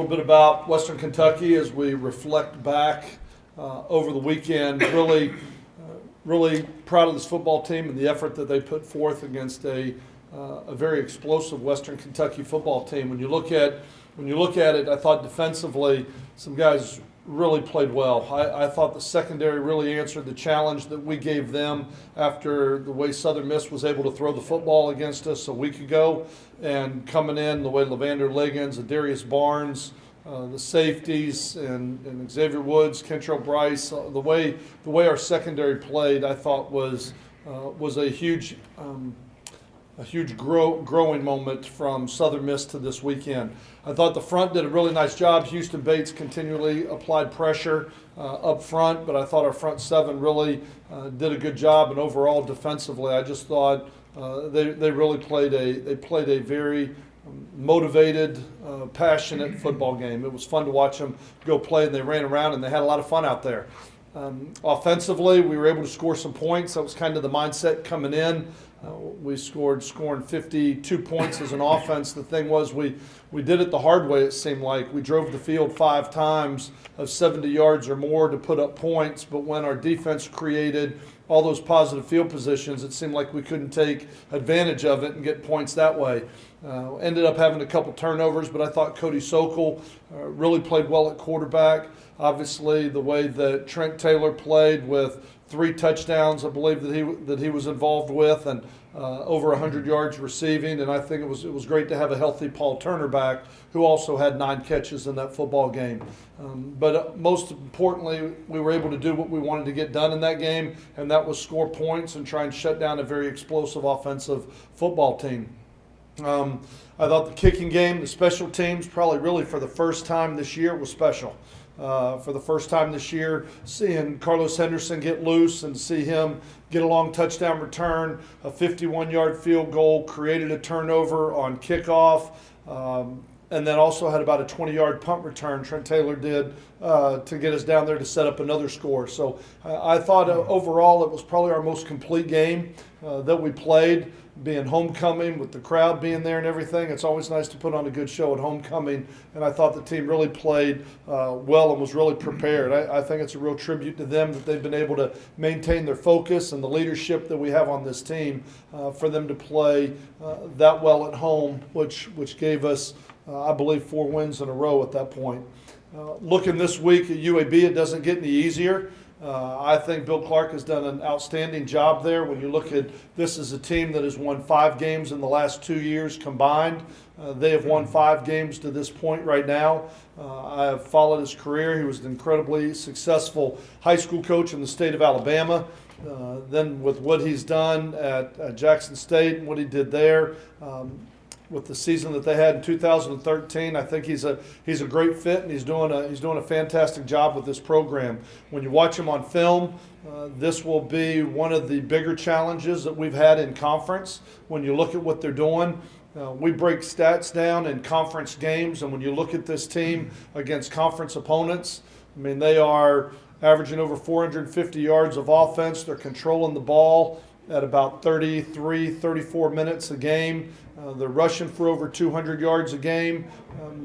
little bit about Western Kentucky as we reflect back over the weekend. Really proud of this football team and the effort that they put forth against a very explosive Western Kentucky football team. When you look at it, I thought defensively some guys really played well. I thought the secondary really answered the challenge that we gave them after the way Southern Miss was able to throw the football against us a week ago, and coming in the way Levander Liggins and Darius Barnes, the safeties, and Xavier Woods, Kentrell Bryce, the way our secondary played, I thought was a huge growing moment from Southern Miss to this weekend. I thought the front did a really nice job. Houston Bates continually applied pressure up front, but I thought our front seven really did a good job. And overall, defensively, I just thought they really played a very motivated, passionate football game. It was fun to watch them go play, and they ran around, and they had a lot of fun out there. Offensively, we were able to score some points. That was kind of the mindset coming in. We scoring 52 points as an offense. The thing was, we did it the hard way, it seemed like. We drove the field 5 times of 70 yards or more to put up points, but when our defense created all those positive field positions, it seemed like we couldn't take advantage of it and get points that way. Ended up having a couple turnovers, but I thought Cody Sokol really played well at quarterback. Obviously, the way that Trent Taylor played with 3 touchdowns, I believe that he was involved with, and over 100 yards receiving. And I think it was great to have a healthy Paul Turner back, who also had 9 catches in that football game. But most importantly, we were able to do what we wanted to get done in that game, and that was score points and try and shut down a very explosive offensive football team. I thought the kicking game, the special teams, probably really for the first time this year was special. For the first time this year, seeing Carlos Henderson get loose and see him get a long touchdown return, a 51-yard field goal, created a turnover on kickoff, and then also had about a 20-yard punt return Trent Taylor did to get us down there to set up another score. So I thought overall it was probably our most complete game that we played. Being homecoming with the crowd being there and everything, it's always nice to put on a good show at homecoming, and I thought the team really played well and was really prepared. I think it's a real tribute to them that they've been able to maintain their focus and the leadership that we have on this team for them to play that well at home, which gave us, I believe, 4 wins in a row at that point. Looking this week at UAB, it doesn't get any easier. I think Bill Clark has done an outstanding job there. When you look at this as a team that has won 5 games in the last 2 years combined, they have won 5 games to this point right now. I have followed his career. He was an incredibly successful high school coach in the state of Alabama. Then with what he's done at Jackson State and what he did there, with the season that they had in 2013, I think he's a great fit, and he's doing a fantastic job with this program. When you watch him on film, this will be one of the bigger challenges that we've had in conference. When you look at what they're doing, we break stats down in conference games, and when you look at this team against conference opponents, I mean, they are averaging over 450 yards of offense. They're controlling the ball at about 34 minutes a game. They're rushing for over 200 yards a game.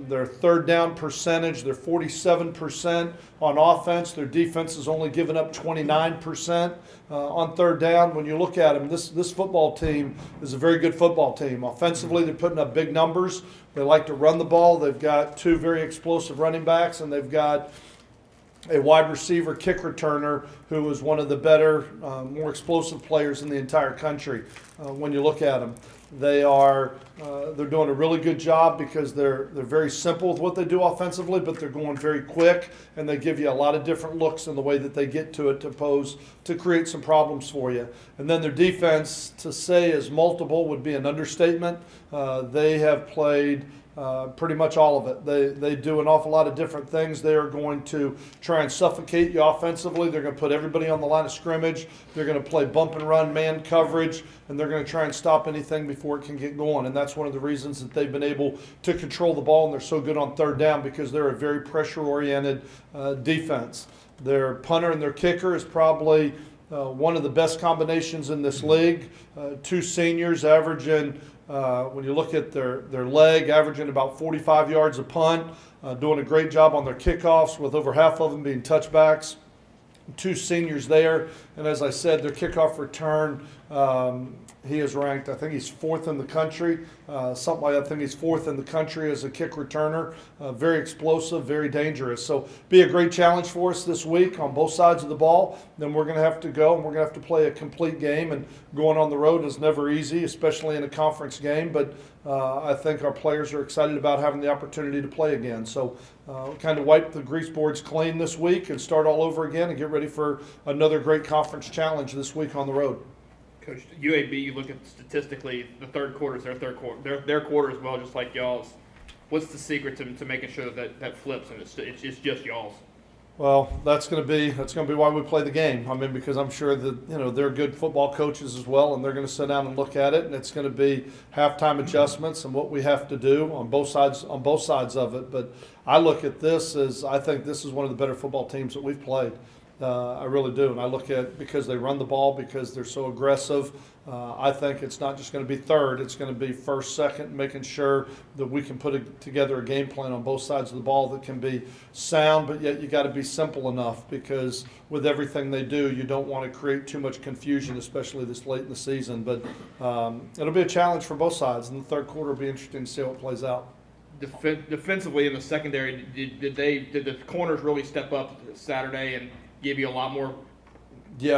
Their third down percentage, they're 47% on offense. Their defense has only given up 29% on third down. When you look at them, this football team is a very good football team. Offensively, they're putting up big numbers. They like to run the ball. They've got 2 very explosive running backs, and they've got a wide receiver kick returner who is one of the better, more explosive players in the entire country. When you look at them, they're doing a really good job because they're very simple with what they do offensively, but they're going very quick, and they give you a lot of different looks in the way that they get to it to create some problems for you. And then their defense, to say is multiple would be an understatement. They have played pretty much all of it. They do an awful lot of different things. They are going to try and suffocate you offensively. They're going to put everybody on the line of scrimmage. They're going to play bump and run man coverage, and they're going to try and stop anything before it can get going. And that's one of the reasons that they've been able to control the ball, and they're so good on third down, because they're a very pressure-oriented defense. Their punter and their kicker is probably one of the best combinations in this league. 2 seniors averaging when you look at their leg, averaging about 45 yards a punt, doing a great job on their kickoffs with over half of them being touchbacks. 2 seniors there, and as I said, their kickoff return, he is ranked, I think he's 4th in the country, something like that. I think he's 4th in the country as a kick returner. Very explosive, very dangerous. So be a great challenge for us this week on both sides of the ball. Then we're going to have to go and we're going to have to play a complete game, and going on the road is never easy, especially in a conference game, but I think our players are excited about having the opportunity to play again. So kind of wipe the grease boards clean this week and start all over again and get ready for another great conference challenge this week on the road. Coach, UAB, you look at statistically, the third quarter is their quarter as well, just like y'all's. What's the secret to making sure that flips and it's just y'all's? Well, that's going to be why we play the game. I mean, because I'm sure that they're good football coaches as well, and they're going to sit down and look at it, and it's going to be halftime adjustments and what we have to do on both sides of it. But I look at this as I think this is one of the better football teams that we've played. I really do, and I look at because they run the ball, because they're so aggressive. I think it's not just going to be third; it's going to be first, second, making sure that we can put together a game plan on both sides of the ball that can be sound, but yet you got to be simple enough, because with everything they do, you don't want to create too much confusion, especially this late in the season. But it'll be a challenge for both sides, and the third quarter will be interesting to see how it plays out. Defensively in the secondary, did the corners really step up Saturday and give you a lot more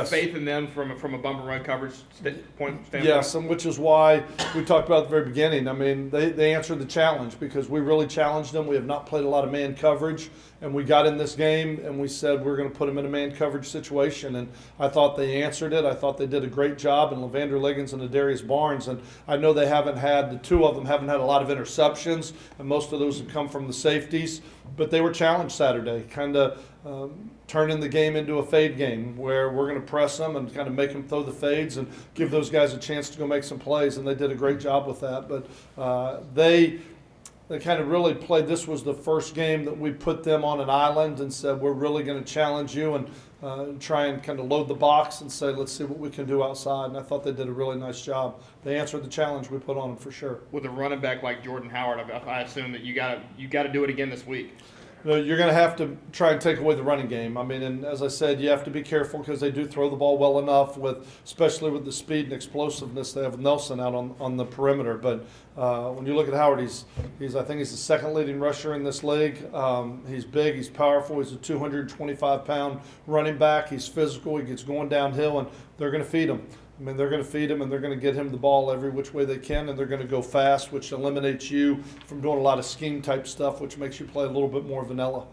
faith in them from a bumper run coverage standpoint? Yes, and which is why we talked about at the very beginning. I mean, they answered the challenge because we really challenged them. We have not played a lot of man coverage, and we got in this game and we said we're going to put them in a man coverage situation, and I thought they answered it. I thought they did a great job, and Levander Liggins and Adarius Barnes, and I know the 2 of them haven't had a lot of interceptions, and most of those have come from the safeties, but they were challenged Saturday, kind of turning the game into a fade game where we're going to press them and kind of make them throw the fades and give those guys a chance to go make some plays, and they did a great job with that. But they kind of really played. This was the first game that we put them on an island and said we're really going to challenge you and try and kind of load the box and say let's see what we can do outside, and I thought they did a really nice job. They answered the challenge we put on them for sure. With a running back like Jordan Howard, I assume that you got to do it again this week. You're going to have to try and take away the running game. I mean, and as I said, you have to be careful because they do throw the ball well enough, especially with the speed and explosiveness they have with Nelson out on the perimeter. But when you look at Howard, I think he's the second leading rusher in this league. He's big, he's powerful, he's a 225-pound running back. He's physical, he gets going downhill, and they're going to feed him. I mean, they're going to feed him, and they're going to get him the ball every which way they can, and they're going to go fast, which eliminates you from doing a lot of scheme-type stuff, which makes you play a little bit more vanilla.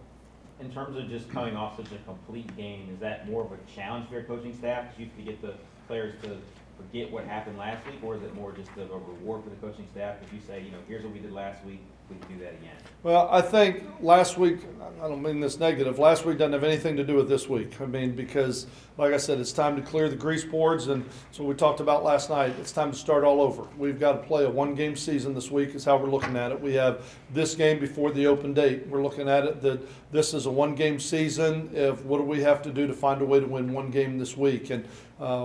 In terms of just coming off such a complete game, is that more of a challenge for your coaching staff? Because you have to get the players to forget what happened last week, or is it more just a reward for the coaching staff if you say, here's what we did last week, we can do that again? Well, I think last week, I don't mean this negative, last week doesn't have anything to do with this week. I mean, because, like I said, it's time to clear the grease boards, and so we talked about last night, it's time to start all over. We've got to play a one-game season this week is how we're looking at it. We have this game before the open date. We're looking at it that this is a one-game season. What do we have to do to find a way to win one game this week? And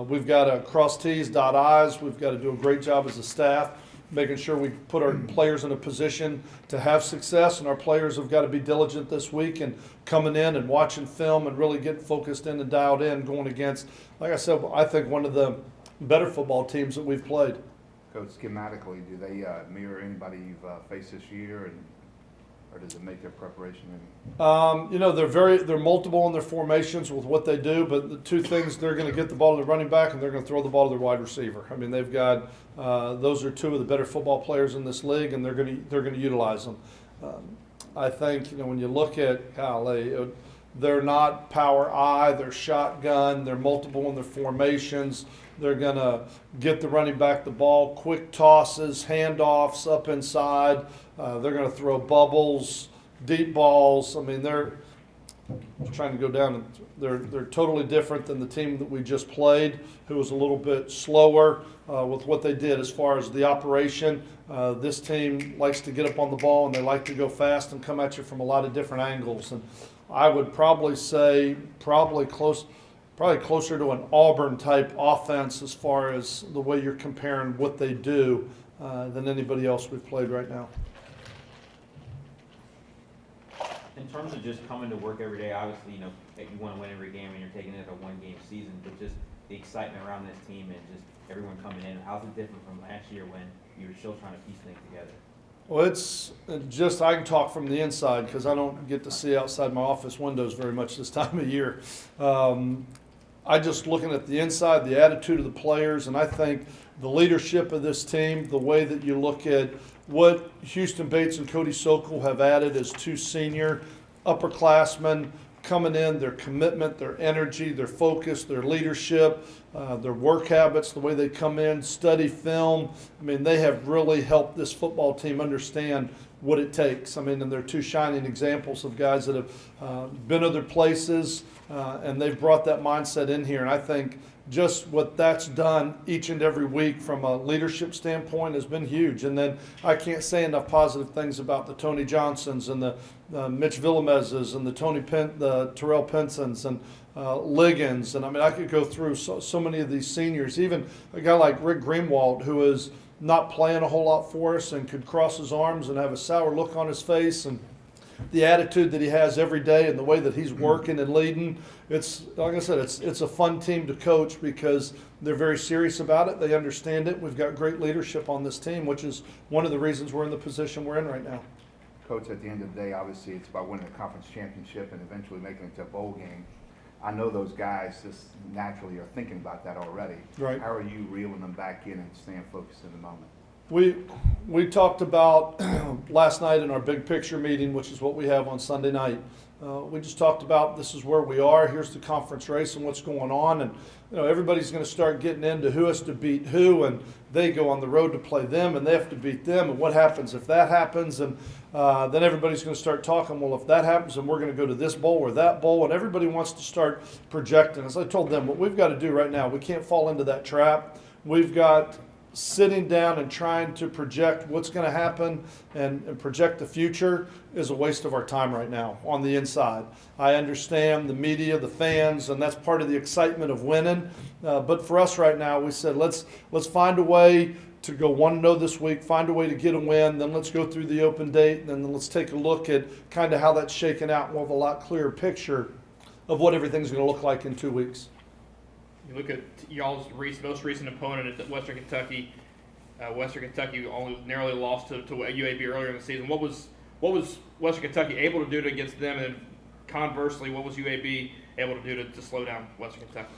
we've got to cross T's, dot I's. We've got to do a great job as a staff, making sure we put our players in a position to have success, and our players have got to be diligent this week and coming in and watching film and really getting focused in and dialed in, going against, like I said, I think one of the better football teams that we've played. Coach, schematically, do they mirror anybody you've faced this year, or does it make their preparation any? They're multiple in their formations with what they do, but the 2 things, they're going to get the ball to their running back and they're going to throw the ball to their wide receiver. I mean, they've got those are 2 of the better football players in this league, and they're going to utilize them. I think when you look at they're not power I, they're shotgun, they're multiple in their formations. They're going to get the running back the ball, quick tosses, handoffs up inside. They're going to throw bubbles, deep balls. I mean, they're trying to go down. They're totally different than the team that we just played, who was a little bit slower with what they did as far as the operation. This team likes to get up on the ball, and they like to go fast and come at you from a lot of different angles. And I would probably say probably closer to an Auburn type offense as far as the way you're comparing what they do than anybody else we've played right now. In terms of just coming to work every day, obviously, you want to win every game and you're taking it a one-game season, but just the excitement around this team and just everyone coming in, how's it different from last year when you were still trying to piece things together? Well, it's just, I can talk from the inside because I don't get to see outside my office windows very much this time of year. I just looking at the inside, the attitude of the players, and I think the leadership of this team, the way that you look at what Houston Bates and Cody Sokol have added as two senior upperclassmen coming in, their commitment, their energy, their focus, their leadership, their work habits, the way they come in, study film. I mean, they have really helped this football team understand what it takes. I mean, and they're two shining examples of guys that have been other places, and they've brought that mindset in here. And I think just what that's done each and every week from a leadership standpoint has been huge. And then I can't say enough positive things about the Tony Johnsons and the Mitch Villamezes and the Terrell Pensons and Liggins. And I mean, I could go through so many of these seniors, even a guy like Rick Greenwald, who is not playing a whole lot for us and could cross his arms and have a sour look on his face, and the attitude that he has every day and the way that he's working and leading. It's, like I said, it's a fun team to coach because they're very serious about it. They understand it. We've got great leadership on this team, which is one of the reasons we're in the position we're in right now. Coach, at the end of the day, obviously it's about winning a conference championship and eventually making it to a bowl game. I know those guys just naturally are thinking about that already. Right. How are you reeling them back in and staying focused in the moment? We talked about last night in our big picture meeting, which is what we have on Sunday night. We just talked about this is where we are. Here's the conference race and what's going on, and everybody's going to start getting into who has to beat who, and they go on the road to play them, and they have to beat them, and what happens if that happens, and then everybody's going to start talking. Well, if that happens, then we're going to go to this bowl or that bowl, and everybody wants to start projecting. As I told them, what we've got to do right now, we can't fall into that trap. We've got sitting down and trying to project what's going to happen and project the future is a waste of our time right now on the inside. I understand the media, the fans, and that's part of the excitement of winning. But for us right now, we said let's find a way to go 1-0 this week, find a way to get a win, then let's go through the open date, and then let's take a look at kind of how that's shaken out, and we'll have a lot clearer picture of what everything's going to look like in 2 weeks. You look at y'all's most recent opponent at Western Kentucky. Western Kentucky only narrowly lost to UAB earlier in the season. What was Western Kentucky able to do against them, and conversely, what was UAB able to do to slow down Western Kentucky?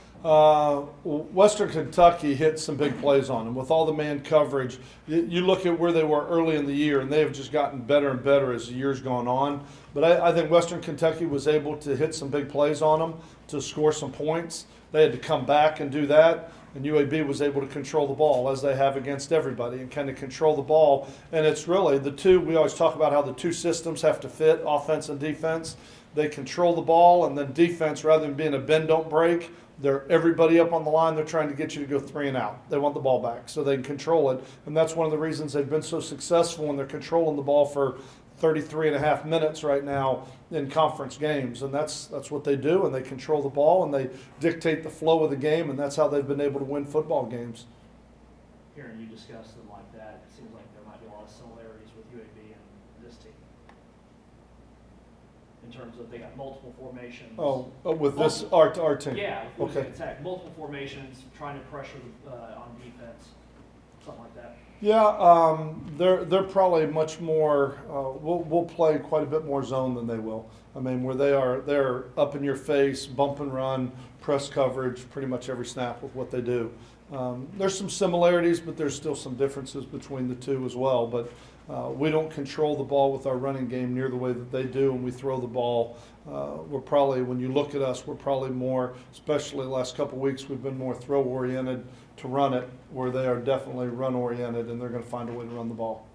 Western Kentucky hit some big plays on them with all the man coverage. You look at where they were early in the year, and they have just gotten better and better as the year's gone on. But I think Western Kentucky was able to hit some big plays on them to score some points. They had to come back and do that, and UAB was able to control the ball as they have against everybody and kind of control the ball. And it's really the two, we always talk about how the two systems have to fit, offense and defense. They control the ball, and then defense, rather than being a bend, don't break, they're everybody up on the line. They're trying to get you to go 3 and out. They want the ball back so they can control it. And that's one of the reasons they've been so successful when they're controlling the ball for 33 and a half minutes right now in conference games. And that's what they do, and they control the ball, and they dictate the flow of the game, and that's how they've been able to win football games. Hearing you discuss them like that, it seems like there might be a lot of similarities with UAB and this team. In terms of they got multiple formations. Oh, with this, our team? Yeah, with Okay. attack, multiple formations, trying to pressure on defense, something like that. Yeah, they're probably much more. We'll play quite a bit more zone than they will. I mean, where they're up in your face, bump and run, press coverage, pretty much every snap with what they do. There's some similarities, but there's still some differences between the two as well. But we don't control the ball with our running game near the way that they do, and we throw the ball. We're probably, when you look at us, we're probably more, especially the last couple of weeks, we've been more throw-oriented to run it, where they are definitely run-oriented, and they're going to find a way to run the ball.